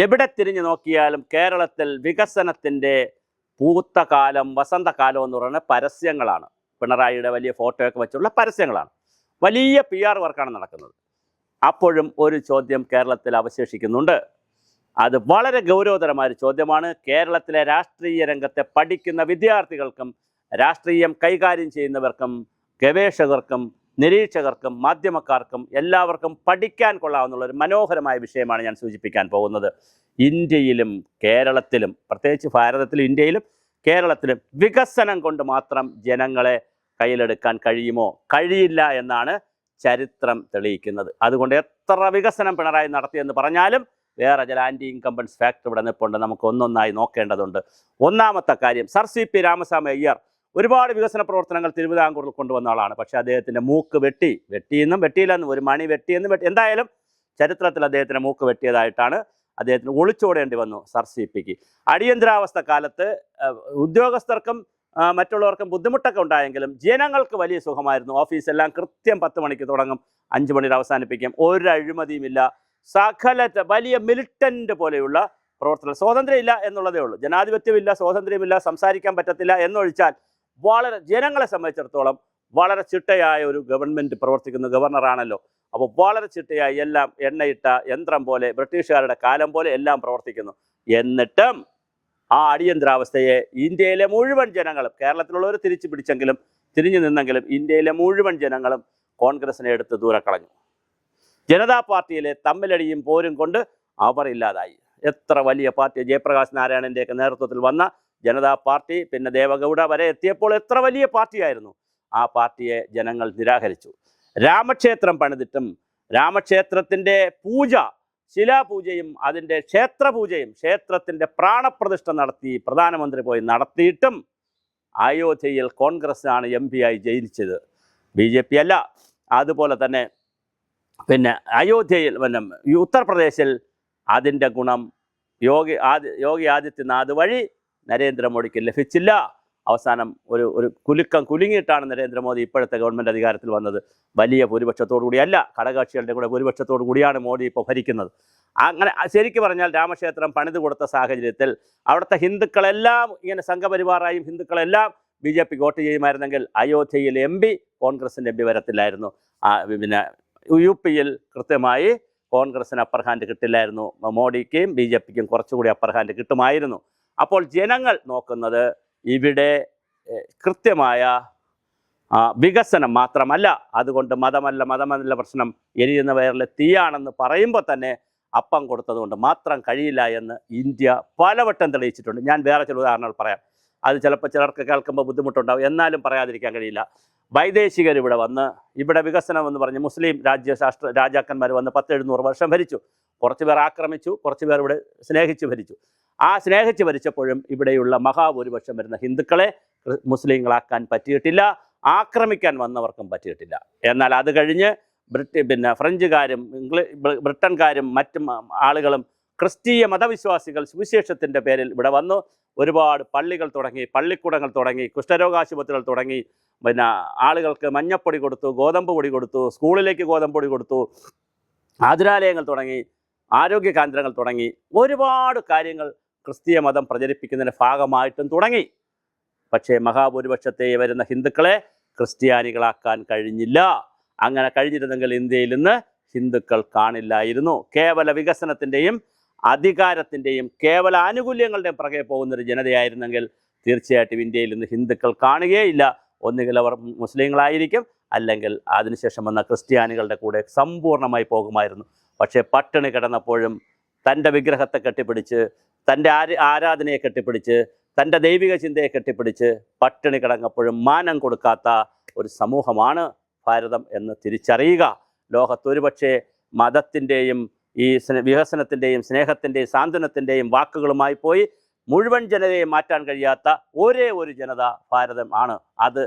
എവിടെ തിരിഞ്ഞു നോക്കിയാലും കേരളത്തിൽ വികസനത്തിൻ്റെ പൂത്ത കാലം, വസന്തകാലം എന്ന് പറയുന്ന പരസ്യങ്ങളാണ്. പിണറായിയുടെ വലിയ ഫോട്ടോയൊക്കെ വെച്ചുള്ള പരസ്യങ്ങളാണ്. വലിയ PR വർക്കാണ് നടക്കുന്നത്. അപ്പോഴും ഒരു ചോദ്യം കേരളത്തിൽ അവശേഷിക്കുന്നുണ്ട്. അത് വളരെ ഗൗരവതരമായ ഒരു ചോദ്യമാണ്. കേരളത്തിലെ രാഷ്ട്രീയ രംഗത്തെ പഠിക്കുന്ന വിദ്യാർത്ഥികൾക്കും രാഷ്ട്രീയം കൈകാര്യം ചെയ്യുന്നവർക്കും ഗവേഷകർക്കും നിരീക്ഷകർക്കും മാധ്യമക്കാർക്കും എല്ലാവർക്കും പഠിക്കാൻ കൊള്ളാവുന്ന ഒരു മനോഹരമായ വിഷയമാണ് ഞാൻ സൂചിപ്പിക്കാൻ പോകുന്നത്. ഇന്ത്യയിലും കേരളത്തിലും, പ്രത്യേകിച്ച് ഭാരതത്തിലും ഇന്ത്യയിലും കേരളത്തിലും വികസനം കൊണ്ട് മാത്രം ജനങ്ങളെ കയ്യിലെടുക്കാൻ കഴിയുമോ? കഴിയില്ല എന്നാണ് ചരിത്രം തെളിയിക്കുന്നത്. അതുകൊണ്ട് എത്ര വികസനം പിണറായി നടത്തിയെന്ന് പറഞ്ഞാലും വേറെ ചില ആൻറ്റി ഇൻകംബൻസ് ഫാക്ടർ ഇവിടെ നിൽപ്പുണ്ട്. നമുക്ക് ഒന്നൊന്നായി നോക്കേണ്ടതുണ്ട്. ഒന്നാമത്തെ കാര്യം, സർ CP രാമസ്വാമി അയ്യർ ഒരുപാട് വികസന പ്രവർത്തനങ്ങൾ തിരുവിതാംകൂറിൽ കൊണ്ടുവന്ന ആളാണ്. പക്ഷേ അദ്ദേഹത്തിൻ്റെ മൂക്ക് വെട്ടിയെന്നും വെട്ടിയില്ലെന്നും ഒരു മണി വെട്ടിയെന്നും എന്തായാലും ചരിത്രത്തിൽ അദ്ദേഹത്തിൻ്റെ മൂക്ക് വെട്ടിയതായിട്ടാണ് അദ്ദേഹത്തിന് ഒളിച്ചോടേണ്ടി വന്നു സർ CPക്ക്. അടിയന്തരാവസ്ഥ കാലത്ത് ഉദ്യോഗസ്ഥർക്കും മറ്റുള്ളവർക്കും ബുദ്ധിമുട്ടൊക്കെ ഉണ്ടായെങ്കിലും ജനങ്ങൾക്ക് വലിയ സുഖമായിരുന്നു. ഓഫീസെല്ലാം കൃത്യം 10 മണിക്ക് തുടങ്ങും, 5 മണിയിൽ അവസാനിപ്പിക്കും. ഒരു അഴിമതിയുമില്ല. സകല വലിയ മിലിറ്റൻ്റ് പോലെയുള്ള പ്രവർത്തനം. സ്വാതന്ത്ര്യമില്ല എന്നുള്ളതേ ഉള്ളൂ. ജനാധിപത്യമില്ല, സ്വാതന്ത്ര്യമില്ല, സംസാരിക്കാൻ പറ്റത്തില്ല എന്നൊഴിച്ചാൽ വളരെ ജനങ്ങളെ സംബന്ധിച്ചിടത്തോളം വളരെ ചിട്ടയായ ഒരു ഗവൺമെൻറ് പ്രവർത്തിക്കുന്ന ഗവർണറാണല്ലോ. അപ്പോൾ വളരെ ചിട്ടയായി എല്ലാം എണ്ണയിട്ട യന്ത്രം പോലെ, ബ്രിട്ടീഷുകാരുടെ കാലം പോലെ എല്ലാം പ്രവർത്തിക്കുന്നു. എന്നിട്ടും ആ അടിയന്തരാവസ്ഥയെ ഇന്ത്യയിലെ മുഴുവൻ ജനങ്ങളും, കേരളത്തിലുള്ളവർ തിരിഞ്ഞു നിന്നെങ്കിലും ഇന്ത്യയിലെ മുഴുവൻ ജനങ്ങളും കോൺഗ്രസിനെ എടുത്ത് ദൂരെ കളഞ്ഞു. ജനതാ പാർട്ടിയിലെ തമ്മിലടിയും പോരും കൊണ്ട് അവർ ഇല്ലാതായി. എത്ര വലിയ പാർട്ടി, ജയപ്രകാശ് നാരായണൻ്റെയൊക്കെ നേതൃത്വത്തിൽ വന്ന ജനതാ പാർട്ടി, പിന്നെ ദേവഗൗഡ വരെ എത്തിയപ്പോൾ എത്ര വലിയ പാർട്ടിയായിരുന്നു. ആ പാർട്ടിയെ ജനങ്ങൾ നിരാകരിച്ചു. രാമക്ഷേത്രം പണിതിട്ടും രാമക്ഷേത്രത്തിൻ്റെ പൂജ, ശിലാപൂജയും അതിൻ്റെ ക്ഷേത്രപൂജയും ക്ഷേത്രത്തിൻ്റെ പ്രാണപ്രതിഷ്ഠ നടത്തി പ്രധാനമന്ത്രി പോയി നടത്തിയിട്ടും അയോധ്യയിൽ കോൺഗ്രസ്സാണ് MP ആയി ജയിച്ചത്, BJP അല്ല. അതുപോലെ തന്നെ പിന്നെ അയോധ്യയിൽ ഉത്തർപ്രദേശിൽ അതിൻ്റെ ഗുണം യോഗി ആദിത്യനാഥ് വഴി നരേന്ദ്രമോദിക്ക് ലഭിച്ചില്ല. അവസാനം ഒരു കുലുങ്ങിയിട്ടാണ് നരേന്ദ്രമോദി ഇപ്പോഴത്തെ ഗവൺമെൻറ് അധികാരത്തിൽ വന്നത്. വലിയ ഭൂരിപക്ഷത്തോടു കൂടിയല്ല, ഘടകകക്ഷികളുടെ കൂടെ ഭൂരിപക്ഷത്തോടു കൂടിയാണ് മോദി ഇപ്പോൾ ഭരിക്കുന്നത്. അങ്ങനെ ശരിക്കും പറഞ്ഞാൽ രാമക്ഷേത്രം പണിത് കൊടുത്ത സാഹചര്യത്തിൽ അവിടുത്തെ ഹിന്ദുക്കളെല്ലാം ഇങ്ങനെ സംഘപരിവാറായും ഹിന്ദുക്കളെല്ലാം BJPക്ക് വോട്ട് ചെയ്യുമായിരുന്നെങ്കിൽ അയോധ്യയിൽ MP കോൺഗ്രസിൻ്റെ MP വരത്തില്ലായിരുന്നു. പിന്നെ UPയിൽ കൃത്യമായി കോൺഗ്രസിന് അപ്പർ ഹാൻഡ് കിട്ടില്ലായിരുന്നു. മോഡിക്കും BJPക്കും കുറച്ചുകൂടി അപ്പർ ഹാൻഡ് കിട്ടുമായിരുന്നു. അപ്പോൾ ജനങ്ങൾ നോക്കുന്നത് ഇവിടെ കൃത്യമായ വികസനം മാത്രമല്ല. അതുകൊണ്ട് മതമല്ല പ്രശ്നം, എരിയുന്ന വയറിലെ തീയാണെന്ന് പറയുമ്പോൾ തന്നെ അപ്പം കൊടുത്തതുകൊണ്ട് മാത്രം കഴിയില്ല എന്ന് ഇന്ത്യ പലവട്ടം തെളിയിച്ചിട്ടുണ്ട്. ഞാൻ വേറെ ചില ഉദാഹരണങ്ങൾ പറയാം. അത് ചിലപ്പോൾ ചിലർക്ക് കേൾക്കുമ്പോൾ ബുദ്ധിമുട്ടുണ്ടാവും, എന്നാലും പറയാതിരിക്കാൻ കഴിയില്ല. വൈദേശികർ ഇവിടെ വന്ന് ഇവിടെ വികസനം എന്ന് പറഞ്ഞ് മുസ്ലിം രാജാക്കന്മാർ വന്ന് 10-700 വർഷം ഭരിച്ചു. കുറച്ച് പേർ ആക്രമിച്ചു, കുറച്ച് പേർ ഇവിടെ സ്നേഹിച്ച് ഭരിച്ചു. ആ സ്നേഹിച്ച് ഭരിച്ചപ്പോഴും ഇവിടെയുള്ള മഹാഭൂരിപക്ഷം വരുന്ന ഹിന്ദുക്കളെ മുസ്ലിങ്ങളാക്കാൻ പറ്റിയിട്ടില്ല, ആക്രമിക്കാൻ വന്നവർക്കും പറ്റിയിട്ടില്ല. എന്നാൽ അത് കഴിഞ്ഞ് ഫ്രഞ്ചുകാരും ബ്രിട്ടൻകാരും മറ്റും ആളുകളും ക്രിസ്തീയ മതവിശ്വാസികൾ സുവിശേഷത്തിൻ്റെ പേരിൽ ഇവിടെ വന്നു. ഒരുപാട് പള്ളികൾ തുടങ്ങി, പള്ളിക്കൂടങ്ങൾ തുടങ്ങി, കുഷ്ഠരോഗാശുപത്രികൾ തുടങ്ങി, പിന്നെ ആളുകൾക്ക് മഞ്ഞപ്പൊടി കൊടുത്തു, ഗോതമ്പ് പൊടി കൊടുത്തു, സ്കൂളിലേക്ക് ഗോതമ്പ് പൊടി കൊടുത്തു, ആതുരാലയങ്ങൾ തുടങ്ങി, ആരോഗ്യ കേന്ദ്രങ്ങൾ തുടങ്ങി. ഒരുപാട് കാര്യങ്ങൾ ക്രിസ്തീയ മതം പ്രചരിപ്പിക്കുന്നതിൻ്റെ ഭാഗമായിട്ടും തുടങ്ങി. പക്ഷേ മഹാഭൂരിപക്ഷത്തെ വരുന്ന ഹിന്ദുക്കളെ ക്രിസ്ത്യാനികളാക്കാൻ കഴിഞ്ഞില്ല. അങ്ങനെ കഴിഞ്ഞിരുന്നെങ്കിൽ ഇന്ത്യയിൽ നിന്ന് ഹിന്ദുക്കൾ കാണില്ലായിരുന്നു. കേവല വികസനത്തിൻ്റെയും അധികാരത്തിൻ്റെയും കേവല ആനുകൂല്യങ്ങളുടെയും പുറകെ പോകുന്നൊരു ജനതയായിരുന്നെങ്കിൽ തീർച്ചയായിട്ടും ഇന്ത്യയിൽ നിന്ന് ഹിന്ദുക്കൾ കാണുകയില്ല. ഒന്നുകിൽ അവർ മുസ്ലിങ്ങളായിരിക്കും, അല്ലെങ്കിൽ അതിനുശേഷം വന്ന ക്രിസ്ത്യാനികളുടെ കൂടെ സമ്പൂർണ്ണമായി പോകുമായിരുന്നു. പക്ഷേ പട്ടിണി കിടന്നപ്പോഴും തൻ്റെ വിഗ്രഹത്തെ കെട്ടിപ്പിടിച്ച്, തൻ്റെ ആരാധനയെ കെട്ടിപ്പിടിച്ച്, തൻ്റെ ദൈവിക ചിന്തയെ കെട്ടിപ്പിടിച്ച് പട്ടിണി കിടന്നപ്പോഴും മാനം കൊടുക്കാത്ത ഒരു സമൂഹമാണ് ഭാരതം എന്ന് തിരിച്ചറിയുക. ലോകത്തൊരു പക്ഷേ മതത്തിൻ്റെയും ഈ വികസനത്തിൻ്റെയും സ്നേഹത്തിൻ്റെയും സാന്ത്വനത്തിൻ്റെയും വാക്കുകളുമായി പോയി മുഴുവൻ ജനതയെ മാറ്റാൻ കഴിയാത്ത ഒരേ ഒരു ജനത ഭാരതം ആണ്.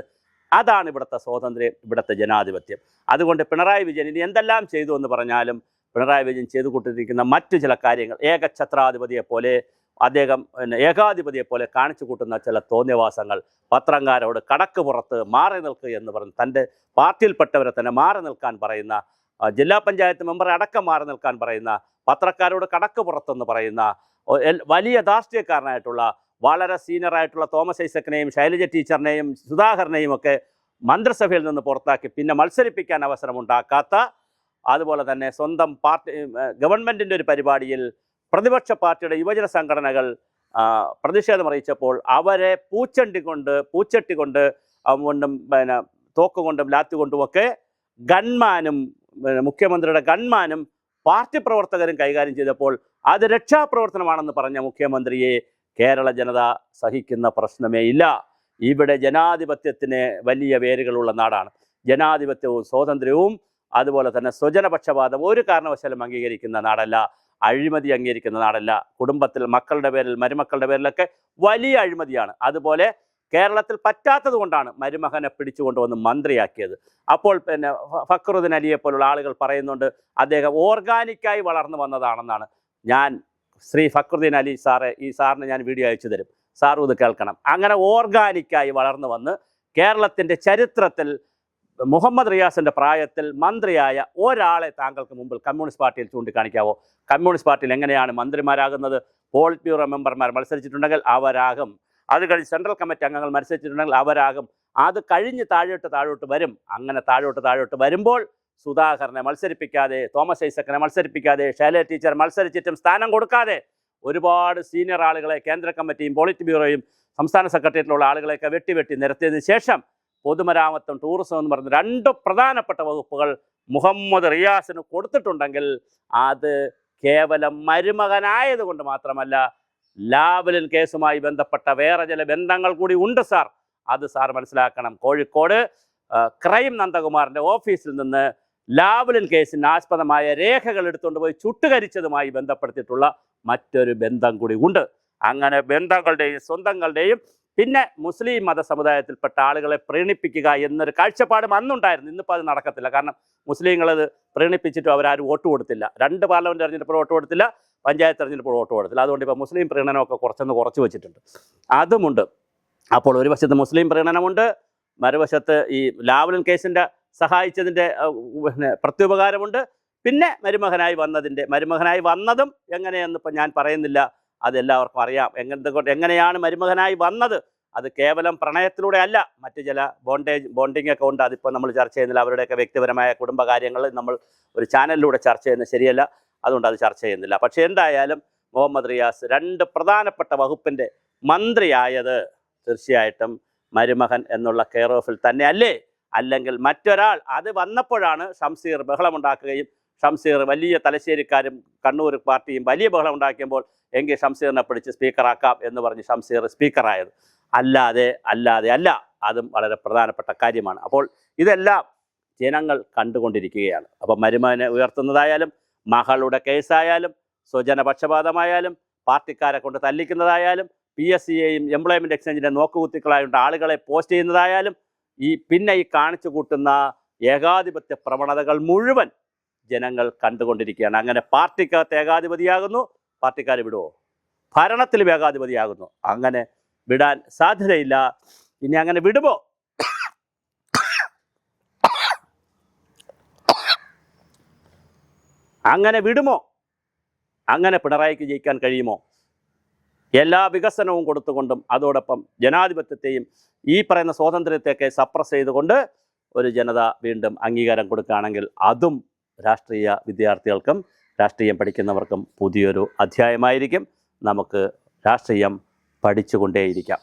അതാണ് ഇവിടുത്തെ സ്വാതന്ത്ര്യം, ഇവിടുത്തെ ജനാധിപത്യം. അതുകൊണ്ട് പിണറായി വിജയൻ ഇനി എന്തെല്ലാം ചെയ്തു എന്ന് പറഞ്ഞാലും പിണറായി വിജയൻ ചെയ്തു കൂട്ടിയിരിക്കുന്ന മറ്റു ചില കാര്യങ്ങൾ, ഏകാധിപതിയെപ്പോലെ കാണിച്ചു കൂട്ടുന്ന ചില തോന്നിയവാസങ്ങൾ, പത്രക്കാരോട് കടക്ക് പുറത്ത് മാറി നിൽക്കുക എന്ന് പറഞ്ഞ് തൻ്റെ പാർട്ടിയിൽപ്പെട്ടവരെ തന്നെ മാറി നിൽക്കാൻ പറയുന്ന ജില്ലാ പഞ്ചായത്ത് മെമ്പറെ അടക്കം മാറി നിൽക്കാൻ പറയുന്ന, പത്രക്കാരോട് കടക്ക് പുറത്തെന്ന് പറയുന്ന വലിയ ധാർഷ്ട്രീയക്കാരനായിട്ടുള്ള വളരെ സീനിയറായിട്ടുള്ള തോമസ് ഐസക്കിനെയും ശൈലജ ടീച്ചറിനെയും സുധാകരനെയും ഒക്കെ മന്ത്രിസഭയിൽ നിന്ന് പുറത്താക്കി പിന്നെ മത്സരിപ്പിക്കാൻ അവസരമുണ്ടാക്കാത്ത, അതുപോലെ തന്നെ സ്വന്തം പാർട്ടി ഗവൺമെൻറ്റിൻ്റെ ഒരു പരിപാടിയിൽ പ്രതിപക്ഷ പാർട്ടിയുടെ യുവജന സംഘടനകൾ പ്രതിഷേധം അറിയിച്ചപ്പോൾ അവരെ പൂച്ചട്ടി കൊണ്ടും പിന്നെ തോക്കുകൊണ്ടും ലാത്തുകൊണ്ടുമൊക്കെ ഗൺമാനും മുഖ്യമന്ത്രിയുടെ ഗൺമാനും പാർട്ടി പ്രവർത്തകരും കൈകാര്യം ചെയ്തപ്പോൾ അത് രക്ഷാപ്രവർത്തനമാണെന്ന് പറഞ്ഞ മുഖ്യമന്ത്രിയെ കേരള ജനത സഹിക്കുന്ന പ്രശ്നമേ ഇല്ല. ഇവിടെ ജനാധിപത്യത്തിന് വലിയ വേരുകളുള്ള നാടാണ്. ജനാധിപത്യവും സ്വാതന്ത്ര്യവും അതുപോലെ തന്നെ സ്വജനപക്ഷപാതം ഒരു കാരണവശാലും അംഗീകരിക്കുന്ന നാടല്ല, അഴിമതി അംഗീകരിക്കുന്ന നാടല്ല. കുടുംബത്തിൽ മക്കളുടെ പേരിൽ മരുമക്കളുടെ പേരിലൊക്കെ വലിയ അഴിമതിയാണ്. അതുപോലെ കേരളത്തിൽ പറ്റാത്തത് കൊണ്ടാണ് മരുമകനെ പിടിച്ചുകൊണ്ടുവന്ന് മന്ത്രിയാക്കിയത്. അപ്പോൾ പിന്നെ ഫക്രുദ്ദീൻ അലിയെ പോലുള്ള ആളുകൾ പറയുന്നുണ്ട് അദ്ദേഹം ഓർഗാനിക്കായി വളർന്നു വന്നതാണെന്നാണ്. ഞാൻ ശ്രീ ഫക്രുദ്ദീൻ അലി സാറെ, ഈ സാറിന് ഞാൻ വീഡിയോ അയച്ചു തരും, സാറും ഇത് കേൾക്കണം. അങ്ങനെ ഓർഗാനിക്കായി വളർന്നു വന്ന് കേരളത്തിൻ്റെ ചരിത്രത്തിൽ മുഹമ്മദ് റിയാസിൻ്റെ പ്രായത്തിൽ മന്ത്രിയായ ഒരാളെ താങ്കൾക്ക് മുമ്പിൽ കമ്മ്യൂണിസ്റ്റ് പാർട്ടിയിൽ ചൂണ്ടിക്കാണിക്കാവോ? കമ്മ്യൂണിസ്റ്റ് പാർട്ടിയിൽ എങ്ങനെയാണ് മന്ത്രിമാരാകുന്നത്? പോളിറ്റ് ബ്യൂറോ മെമ്പർമാർ മത്സരിച്ചിട്ടുണ്ടെങ്കിൽ അവരാകും, അത് കഴിഞ്ഞ് സെൻട്രൽ കമ്മിറ്റി അംഗങ്ങൾ മത്സരിച്ചിട്ടുണ്ടെങ്കിൽ അവരാകും, അത് കഴിഞ്ഞ് താഴോട്ട് വരും. അങ്ങനെ താഴോട്ട് വരുമ്പോൾ സുധാകരനെ മത്സരിപ്പിക്കാതെ, തോമസ് ഐസക്കിനെ മത്സരിപ്പിക്കാതെ, ശൈലജ ടീച്ചർ മത്സരിച്ചിട്ടും സ്ഥാനം കൊടുക്കാതെ ഒരുപാട് സീനിയർ ആളുകളെ കേന്ദ്ര കമ്മിറ്റിയും പോളിറ്റ് ബ്യൂറോയും സംസ്ഥാന സെക്രട്ടേറിയറ്റിലുള്ള ആളുകളെയൊക്കെ വെട്ടി നിരത്തിയതിന് ശേഷം പൊതുമരാമത്തും ടൂറിസം എന്ന് പറഞ്ഞ രണ്ട് പ്രധാനപ്പെട്ട വകുപ്പുകൾ മുഹമ്മദ് റിയാസിന് കൊടുത്തിട്ടുണ്ടെങ്കിൽ അത് കേവലം മരുമകനായതുകൊണ്ട് മാത്രമല്ല, ലാവ്ലിൻ കേസുമായി ബന്ധപ്പെട്ട വേറെ ചില ബന്ധങ്ങൾ കൂടി ഉണ്ട് സാർ. അത് സാർ മനസ്സിലാക്കണം. കോഴിക്കോട് ക്രൈം നന്ദകുമാറിൻ്റെ ഓഫീസിൽ നിന്ന് ലാവ്ലിൻ കേസിന് ആസ്പദമായ രേഖകൾ എടുത്തുകൊണ്ട് പോയി ചുട്ടുകരിച്ചതുമായി ബന്ധപ്പെടുത്തിയിട്ടുള്ള മറ്റൊരു ബന്ധം കൂടി ഉണ്ട്. അങ്ങനെ ബന്ധങ്ങളുടെയും സ്വന്തങ്ങളുടെയും പിന്നെ മുസ്ലിം മത സമുദായത്തിൽപ്പെട്ട ആളുകളെ പ്രീണിപ്പിക്കുക എന്നൊരു കാഴ്ചപ്പാടും അന്നുണ്ടായിരുന്നു. ഇന്നിപ്പോൾ അത് നടക്കത്തില്ല. കാരണം മുസ്ലിങ്ങളത് പ്രീണിപ്പിച്ചിട്ടും അവരാരും വോട്ട് കൊടുത്തില്ല. 2 പാർലമെൻറ്റ് തെരഞ്ഞെടുപ്പോൾ വോട്ട് കൊടുത്തില്ല, പഞ്ചായത്ത് തെരഞ്ഞെടുപ്പോൾ വോട്ട് കൊടുത്തില്ല. അതുകൊണ്ട് ഇപ്പോൾ മുസ്ലിം പ്രീണനമൊക്കെ കുറച്ച് വെച്ചിട്ടുണ്ട്. അതുമുണ്ട്. അപ്പോൾ ഒരു വശത്ത് മുസ്ലിം പ്രീണനമുണ്ട്, മറുവശത്ത് ഈ ലാവ്ലിൻ കേസിൻ്റെ സഹായിച്ചതിൻ്റെ പിന്നെ പ്രത്യുപകാരമുണ്ട്. പിന്നെ മരുമകനായി വന്നതും എങ്ങനെയെന്നിപ്പോൾ ഞാൻ പറയുന്നില്ല, അതെല്ലാവർക്കും അറിയാം. എങ്ങനെയാണ് മരുമകനായി വന്നത്? അത് കേവലം പ്രണയത്തിലൂടെ അല്ല, മറ്റു ചില ബോണ്ടിങ് ഒക്കെ ഉണ്ട്. അതിപ്പോൾ നമ്മൾ ചർച്ച ചെയ്യുന്നില്ല. അവരുടെയൊക്കെ വ്യക്തിപരമായ കുടുംബകാര്യങ്ങൾ നമ്മൾ ഒരു ചാനലിലൂടെ ചർച്ച ചെയ്യുന്നത് ശരിയല്ല, അതുകൊണ്ട് അത് ചർച്ച ചെയ്യുന്നില്ല. പക്ഷേ എന്തായാലും മുഹമ്മദ് റിയാസ് 2 പ്രധാനപ്പെട്ട വകുപ്പിൻ്റെ മന്ത്രിയായത് തീർച്ചയായിട്ടും മരുമകൻ എന്നുള്ള കെയർ ഓഫിൽ തന്നെ അല്ലേ? അല്ലെങ്കിൽ മറ്റൊരാൾ അത് വന്നപ്പോഴാണ് ഷംസീർ ബഹളമുണ്ടാക്കുകയും ഷംസീർ വലിയ തലശ്ശേരിക്കാരും കണ്ണൂർ പാർട്ടിയും വലിയ ബഹളം ഉണ്ടാക്കിയപ്പോൾ എങ്കിൽ ഷംസീറിനെ പിടിച്ച് സ്പീക്കറാക്കാം എന്ന് പറഞ്ഞ് ഷംസീർ സ്പീക്കറായത്. അല്ലാതെ അല്ല. അതും വളരെ പ്രധാനപ്പെട്ട കാര്യമാണ്. അപ്പോൾ ഇതെല്ലാം ജനങ്ങൾ കണ്ടുകൊണ്ടിരിക്കുകയാണ്. അപ്പം മരുമകനെ ഉയർത്തുന്നതായാലും, മകളുടെ കേസായാലും, സ്വജനപക്ഷപാതമായാലും, പാർട്ടിക്കാരെ കൊണ്ട് തല്ലിക്കുന്നതായാലും, PSCയെയും എംപ്ലോയ്മെൻറ്റ് എക്സ്ചേഞ്ചിൻ്റെ നോക്കുകുത്തിക്കളായിട്ട് ആളുകളെ പോസ്റ്റ് ചെയ്യുന്നതായാലും, പിന്നെ ഈ കാണിച്ചു കൂട്ടുന്ന ഏകാധിപത്യ പ്രവണതകൾ മുഴുവൻ ജനങ്ങൾ കണ്ടുകൊണ്ടിരിക്കുകയാണ്. അങ്ങനെ പാർട്ടിക്കകത്ത് ഏകാധിപതിയാകുന്നു, പാർട്ടിക്കാർ വിടുമോ? ഭരണത്തിൽ ഏകാധിപതിയാകുന്നു, അങ്ങനെ വിടാൻ സാധ്യതയില്ല. ഇനി അങ്ങനെ വിടുമോ? അങ്ങനെ പിണറായിക്ക് ജയിക്കാൻ കഴിയുമോ? എല്ലാ വികസനവും കൊടുത്തുകൊണ്ടും അതോടൊപ്പം ജനാധിപത്യത്തെയും ഈ പറയുന്ന സ്വാതന്ത്ര്യത്തെയൊക്കെ സപ്രസ് ചെയ്തുകൊണ്ട് ഒരു ജനത വീണ്ടും അംഗീകാരം കൊടുക്കുകയാണെങ്കിൽ അതും രാഷ്ട്രീയ വിദ്യാർത്ഥികൾക്കും രാഷ്ട്രീയം പഠിക്കുന്നവർക്കും പുതിയൊരു അധ്യായമായിരിക്കും. നമുക്ക് രാഷ്ട്രീയം പഠിച്ചുകൊണ്ടേയിരിക്കാം.